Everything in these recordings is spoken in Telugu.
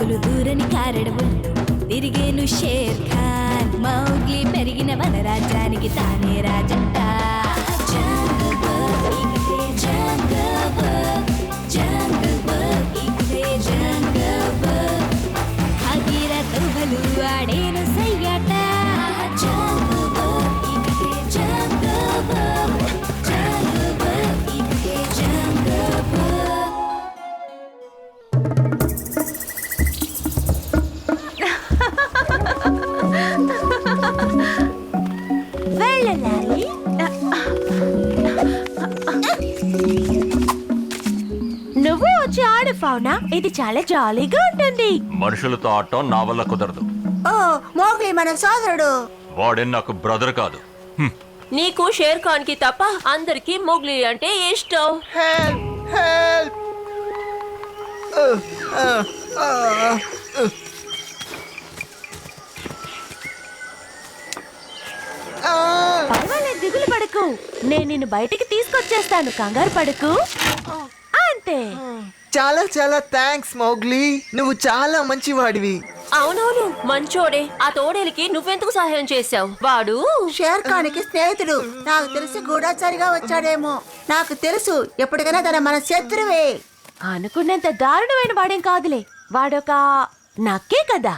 అడుగులు దూరని కారడవులు తిరిగేను షేర్ ఖాన్ మౌగ్లీ పెరిగిన వనరాజ్యానికి తానే రాజంట జంగల్ బుక్ ఇకటే జంగల్ బుక్ జంగల్ బుక్ ఇకటే జంగల్ బుక్ భగీరథ బలు ఆడేను సయ్యాట జంగల్ బుక్ ఇకటే జంగల్ బుక్ జంగల్ బుక్ ఇకటే జంగల్ బుక్ వెళ్ళాలి నువ్వు వచ్చి ఆడు ఫౌనా ఇది చాలా జాలీగా ఉంటుంది మనుషులతో ఆడటం నా వల్ల కుదరదు. ఓ మోగ్లీ మన సోదరుడు. వాడే నాకు బ్రదర్ కాదు. నీకు షేర్ ఖాన్ కి తప్ప అందరికి మోగ్లీ అంటే ఇష్టం. పర్వాలేదు దిగులు పడకు నేను నిన్ను బయటికి తీసుకొచ్చేస్తాను కంగారు పడకు అంతే చాలా చాలా థ్యాంక్స్ మౌగ్లీ, నువ్వు చాలా మంచివాడివి. అవునవును మంచోడే. ఆ తోడేలికి నువ్వెందుకు సహాయం చేశావు? వాడు షేర్ ఖాన్ కి స్నేహితుడు. నాకు తెలిసి గూఢాచారిగా వచ్చాడేమో. నాకు తెలుసు ఎప్పటికైనా తన మన శత్రువే. అనుకున్నంత దారుణమైన వాడేం కాదులే వాడొక నక్కే కదా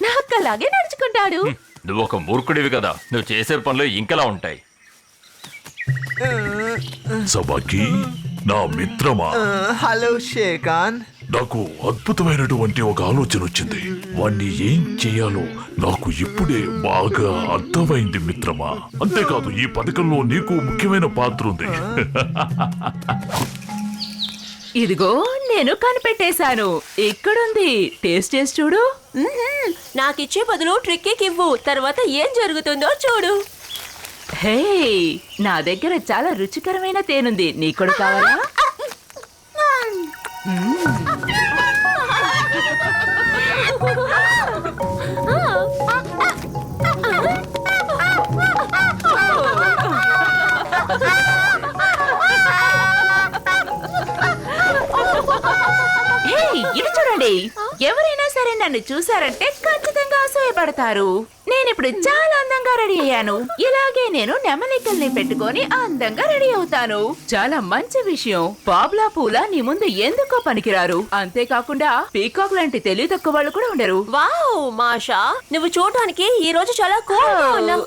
నక్కలాగే నడుచుకుంటాడు నువ్వు ఒక మూర్ఖుడివి కదా, నువ్వు చేసే పనులు ఇంకలా ఉంటాయి. సబాకి నా మిత్రమా, హలో షేర్ ఖాన్. నాకు అద్భుతమైనటువంటి ఒక ఆలోచన వచ్చింది. వాణ్ణి ఏం చేయాలో నాకు ఇప్పుడే బాగా అర్థమైంది మిత్రమా. అంతేకాదు ఈ పథకంలో నీకు ముఖ్యమైన పాత్ర ఉంది. ఇదిగో నేను కనిపెట్టేశాను. ఇక్కడుంది, టేస్ట్ చేసి చూడు. నాకిచ్చే బదులు ట్రిక్కీకి ఇవ్వు, తర్వాత ఏం జరుగుతుందో చూడు. హే, నా దగ్గర చాలా రుచికరమైన తేనుంది. నీకు కూడా కావాలా? ఇది చూడండి, ఎవరైనా సరే నన్ను చూసారంటే ఖచ్చితంగా అసూయపడతారు. నేనిప్పుడు చాలా అందంగా రెడీ అయ్యాను. ఇలాగే నేను నెమలికల్ని పెట్టుకొని అందంగా రెడీ అవుతాను. చాలా మంచి విషయం. పాబ్లా పూల నీ ముందు ఎందుకో పనికిరారు. అంతేకాకుండా పీకాక్ లాంటి తెలివి తక్కువ వాళ్ళు కూడా ఉండరు. వావ్ మాషా, నువ్వు చూడటానికి ఈ రోజు చాలా కూల్గా ఉన్నావు.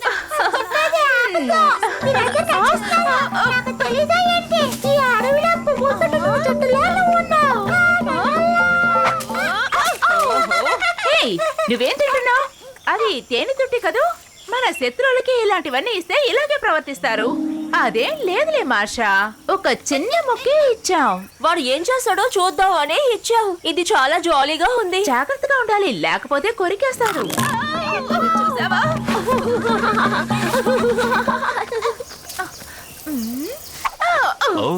నువ్వేం తింటున్నావు? అది తేనె తుట్టి కదూ. మన శత్రువులకి ఇలాంటివన్నీ ఇస్తే ఇలాగే ప్రవర్తిస్తారు. అదేం లేదులే మాషా, ఒక చిన్న మొక్కే ఇచ్చాం. వాడు ఏం చేస్తాడో చూద్దాం అనే ఇచ్చావు. ఇది చాలా జాలీగా ఉంది. జాగ్రత్తగా ఉండాలి, లేకపోతే కొరికేస్తారు. చూసావా? ఓ,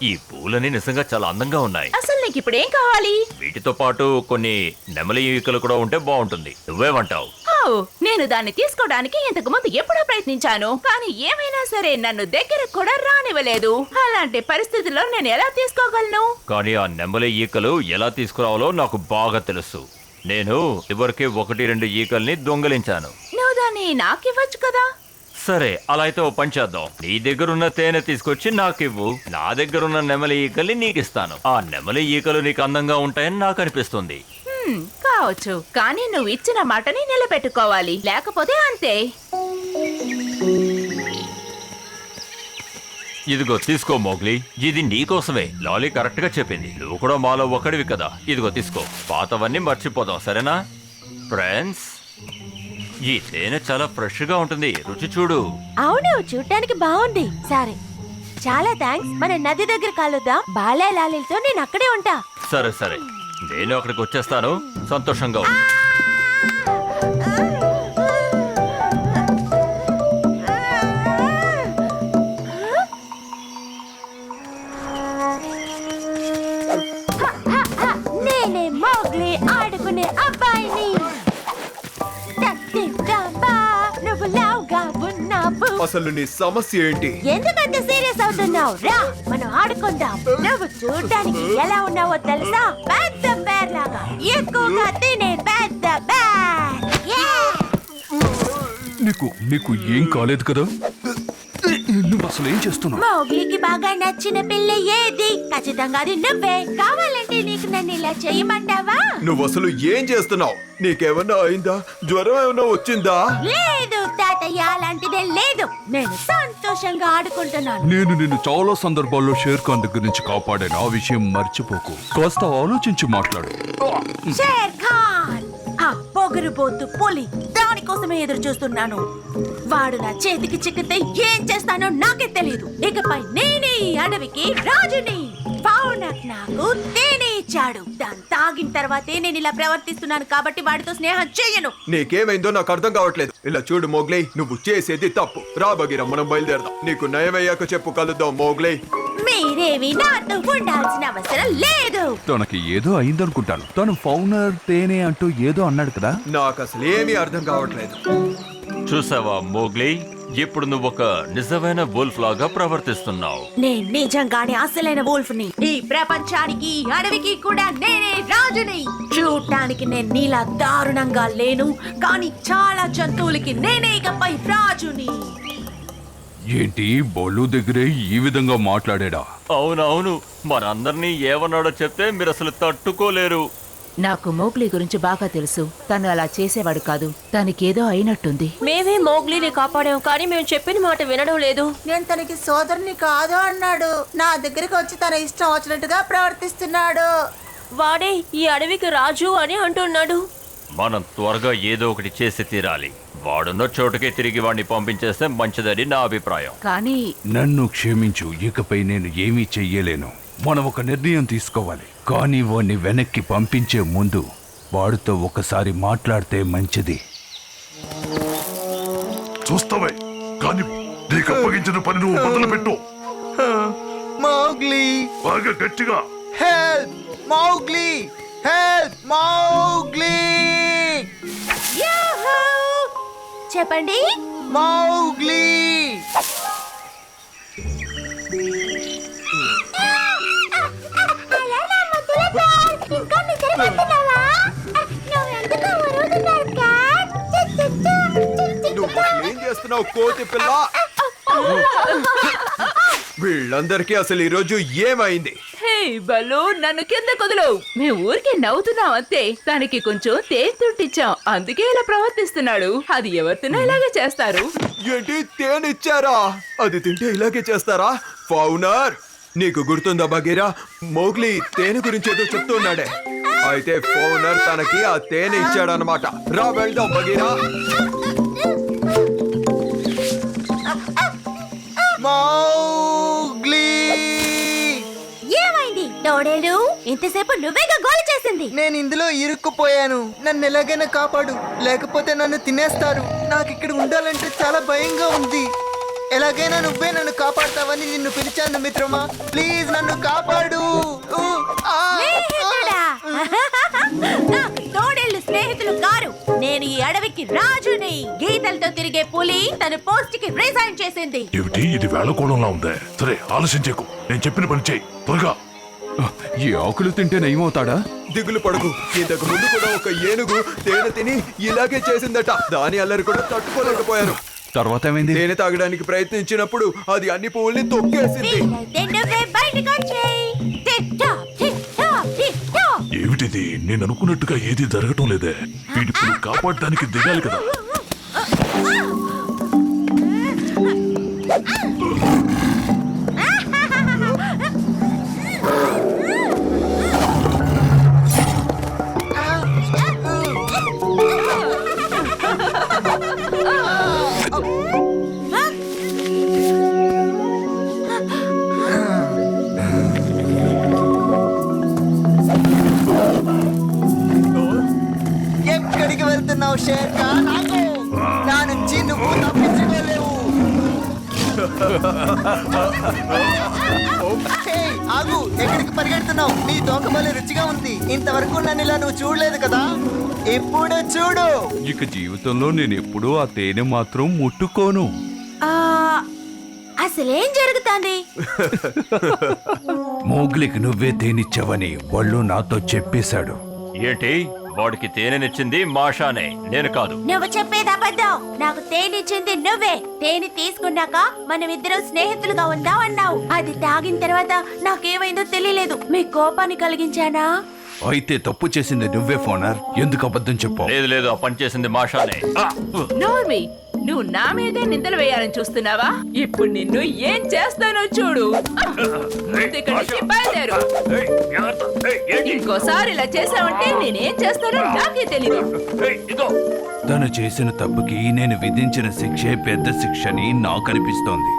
ఈ పూలని నిజంగా చాలా అందంగా ఉన్నాయి. అసలు నీకు ఇప్పుడేం కావాలి? వీటితో పాటు కొన్ని నెమలి ఈకలు కూడా ఉంటే బాగుంటుంది. నువ్వేమంటావు? నేను దాన్ని తీసుకోవడానికి ఇంతకు ముందు ఎప్పుడో ప్రయత్నించాను, కానీ ఏమైనా సరే నన్ను దగ్గరకు కూడా రానివ్వలేదు. అలాంటి పరిస్థితుల్లో నేను ఎలా తీసుకోగలను? కానీ ఆ నెమలి ఈకలు ఎలా తీసుకురావాలో నాకు బాగా తెలుసు. నేను ఇవరికి 1-2 ఈకల్ని దొంగలించాను. నువ్వు దాన్ని నాకివ్వచ్చు కదా. సరే, అలా అయితే ఓ పని చేద్దాం. నీ దగ్గరున్న తేనె తీసుకొచ్చి నాకివ్వు, నా దగ్గరున్న నెమలి ఈకల్ని నీకిస్తాను. ఆ నెమలి ఈకలు నీకు అందంగా ఉంటాయని నాకు అనిపిస్తుంది. కావచ్చు, కానీ నువ్వు ఇచ్చిన మాటని నిలబెట్టుకోవాలి, లేకపోతే అంతే. ఇదిగో తీసుకో మోగ్లీ, ఇది నీకోసమే. లాలీ కరెక్ట్ గా చెప్పింది. నువ్వు కూడా మాలో ఒకడివి కదా. ఇదిగో తీసుకో. పాతవన్నీ మర్చిపోదాం, సరేనా ఫ్రెండ్స్? ఈ తేనె చాలా ఫ్రెష్ గా ఉంటుంది. రుచి చూడు. అవును చూడటానికి బాగుంది. సరే చాలా థ్యాంక్స్. మన నది దగ్గర కలుద్దాం. బాలే లాలీలతో నేను అక్కడే ఉంటా. సరే సరే, నేను అక్కడికి వచ్చేస్తాను. సంతోషంగా ఉంది. నేనే మోగ్లీ ఆడుకునే అబ్బాయిని. నువ్వు లావుగా ఉన్నావు. అసలు నీ సమస్య ఏంటి? ఎందుకంత సీరియస్ పోతున్నావు రా మనం ఆడుకుందాం. నువ్వు చూడ్డానికి ఎలా ఉన్నావో తెలుసా? పెద్ద బేర్ లాగా ఎక్కువగా తినే పెద్ద బేర్. నీకు ఏం కాలేదు కదా? నువ్వు అసలు ఏం చేస్తున్నావు? మౌగ్లీకి బాగా నచ్చిన పిల్ల ఏది? ఖచ్చితంగా అది నువ్వే. కావాలంటే నీకు నన్ను ఇలా చేయమంటావా? నువ్వు అసలు ఏం చేస్తున్నావు? నీకేమన్నా అయిందా? జ్వరం ఏమన్నా వచ్చిందా? లేదు తాతయ్య, అలాంటిదే లేదు. నేను సంతోషంగా ఆడుకుంటున్నాను. నేను నిన్ను చాలా సందర్భాల్లో షేర్ ఖాన్ దగ్గర నుంచి కాపాడాను. ఆ విషయం మర్చిపోకు. కాస్త ఆలోచించి మాట్లాడు. షేర్ ఖాన్, ఆ పొగరుబోతు పులి, దానికోసమే ఎదురు చూస్తున్నాను. వాడు నా చేతికి చిక్కితే ఏం చేస్తానో నాకే తెలియదు. ఇకపై నేనే ఈ అడవికి రాజుని. పౌనక్ నాకు తేనె ఇచ్చాడు. దాన్ని తాగిన తర్వాతే నేను ఇలా ప్రవర్తిస్తున్నాను కాబట్టి వాడితో స్నేహం చెయ్యను. నీకేమైందో నాకు అర్థం కావట్లేదు. ఇలా చూడు మోగ్లీ, నువ్వు చేసేది తప్పు. రా బగీరా, మనం బయలుదేరదాం. నీకు నయమయ్యాక చెప్పు, కలుద్దాం మోగ్లీ. మీరేవి నాతో ఉండాల్సిన అవసరం లేదు. తనకి ఏదో అయిందనుకుంటాను. తను ఫౌనర్ తేనె అంటూ ఏదో అన్నాడు కదా. నాకు అసలు ఏమీ అర్థం కావట్లేదు. చూసావా మోగ్లీ, ఇప్పుడు నువ్వు ఒక నిజమైన వోల్ఫ్ లాగా ప్రవర్తిస్తున్నావు. నేను నిజంగానే అసలైన వోల్ఫ్ ని. ఈ ప్రపంచానికి, ఈ అడవికి కూడా నేనే రాజుని. చూడటానికి నేను నీలా దారుణంగా లేను, కానీ చాలా జంతువులకి నేనే ఇకపై రాజుని. ఏంటి బొల్లు దగ్గరే ఈ విధంగా మాట్లాడా? అవునవును, మనందరినీ ఏమన్నాడో చెప్తే మీరు అసలు తట్టుకోలేరు. నాకు మోగ్లీ గురించి బాగా తెలుసు. తను అలా చేసేవాడు కాదు. తనకేదో అయినట్టుంది. మేమే మోగ్లీని కాపాడాం, కానీ మేము చెప్పిన మాట వినడం లేదు. నేను తనకి సోదరుని కాదు అన్నాడు. నా దగ్గరికి వచ్చి తన ఇష్టం వచ్చినట్టుగా ప్రవర్తిస్తున్నాడు. వాడే ఈ అడవికి రాజు అని అంటున్నాడు. మనం త్వరగా ఏదో ఒకటి చేసి తీరాలి. వాడున్న చోటుకే తిరిగి వాడిని పంపించేస్తే మంచిదని నా అభిప్రాయం. కానీ నన్ను క్షమించు, ఇకపై నేను ఏమీ చెయ్యలేను. మనం ఒక నిర్ణయం తీసుకోవాలి. కానీ వాడిని వెనక్కి పంపించే ముందు వాడితో ఒకసారి మాట్లాడితే మంచిది. చూస్తావే కానీ నీకు అప్పగించిన పని నువ్వు మొదలుపెట్టు. మౌగ్లీ, బాగా గట్టిగా. Help Mowgli, help Mowgli, Yahoo! చెప్పండి. మౌగ్లీ. నువ్వు ఏం చేస్తున్నావు కోతి పిల్ల? వీళ్ళందరికీ అసలు ఈరోజు ఏమైంది? హే బలు, నన్ను కింద కుదులు. మేము ఊరికే నవ్వుతున్నాం అంతే. తనకి కొంచెం తేనె అందుకే ఇలా ప్రవర్తిస్తున్నాడు. అది ఎవరితోనో ఇలాగే చేస్తారు. ఏంటి, తేనిచ్చారా? అది తింటే ఇలాగే చేస్తారా? ఫౌనర్, నీకు గుర్తుందా బగీరా? మోగ్లీ తేనె గురించి ఏదో చెప్తున్నాడే. అయితే ఫౌనర్ తనకి ఆ తేనె ఇచ్చాడనమాట. రా వెళ్దాం బగీరా. మౌగ్లీ, ఏమైంది తోడేలు? ఇంతసేపు నువ్వేగా గోల్ చేసింది. నేను ఇందులో ఇరుక్కుపోయాను. నన్ను ఎలాగైనా కాపాడు, లేకపోతే నన్ను తినేస్తారు. నాకు ఇక్కడ ఉండాలంటే చాలా భయంగా ఉంది. ఎలాగైనా నువ్వే నన్ను కాపాడతావని నిన్ను పిలిచాను మిత్రమా. ప్లీజ్ నన్ను కాపాడు. స్నేహితుడా? నాకు తోడేళ్ళు స్నేహితులు కారు. నేను ఈ అడవికి రాజుని. గీతలతో తిరిగే పులి తన పోస్ట్ కి రిజైన్ చేసింది. ఏమిటి ఇది వేళకోళంలా ఉందే? సరే ఆలోచించేకు, నేను చెప్పిన పని చేయి త్వరగా. ఈ ఆకులు తింటే నయమవుతాడా? దిగులు పడకు. ఇంతకు ముందు కూడా ఒక ఏనుగు తేనె తిని ఇలాగే చేసిందట. దాని అల్లరి కూడా తట్టుకోలేకపోయారు. తర్వాత ఏమైంది? తేనె తాగడానికి ప్రయత్నించినప్పుడు అది అన్ని పువ్వుల్ని తొక్కేసింది. వీలైతే నువ్వే బయటకు వచ్చేయ్. Tick tock, tick tock, tick tock. ఏమిటిది? నేను అనుకున్నట్టుగా ఏది జరగటం లేదే. వీడిప్పుడు కాపాడడానికి దిగాలి కదా. ఎక్కడికి వెళ్తున్నావు షేర్ ఖాన్? ఆగు. నా నుంచి నువ్వు తప్పించుకోలేవు. హే, ఆగు. ఎక్కడికి పరిగెడుతున్నావు? నీ తోకబలి రుచిగా ఉంది. ఇంతవరకు నన్ను ఇలా నువ్వు చూడలేదు కదా. ఇప్పుడు చూడు. ఇక జీవితంలో నేను ఎప్పుడూ ఆ తేనె మాత్రం ముట్టుకోను. అసలేం జరుగుతుంది? మోగ్లీకి నువ్వే తేనిచ్చావని వాళ్ళు నాతో చెప్పేశాడు. ఏంటి? వాడికి తేనెనిచ్చింది మాషానే, నేను కాదు. నువ్వు చెప్పేది అబద్ధం. నాకు తేనిచ్చింది నువ్వే. తేనె తీసుకున్నాక మనమిద్దరం స్నేహితులుగా ఉందాం అన్నావు. అది తాగిన తర్వాత నాకేమైందో తెలియలేదు. మీ కోపాన్ని కలిగించానా? అయితే తప్పు చేసింది నువ్వే ఫోనర్. ఎందుకు అబద్ధం చెప్పావు? లేదు లేదు, ఆ పని చేసింది మాషానే. నోర్మి, నువ్వు నా మీదే నిందలు వేయాలని చూస్తున్నావా? ఇప్పుడు నిన్ను ఏం చేస్తానో చూడు. ముందు ఇక్కడి నుంచి బయలుదేరు. ఇంకోసారి ఇలా చేసావంటే నేనేం చేస్తానో నాకే తెలీదు. తను చేసిన తప్పుకి నేను విధించిన శిక్షే పెద్ద శిక్షని నాకు అనిపిస్తోంది.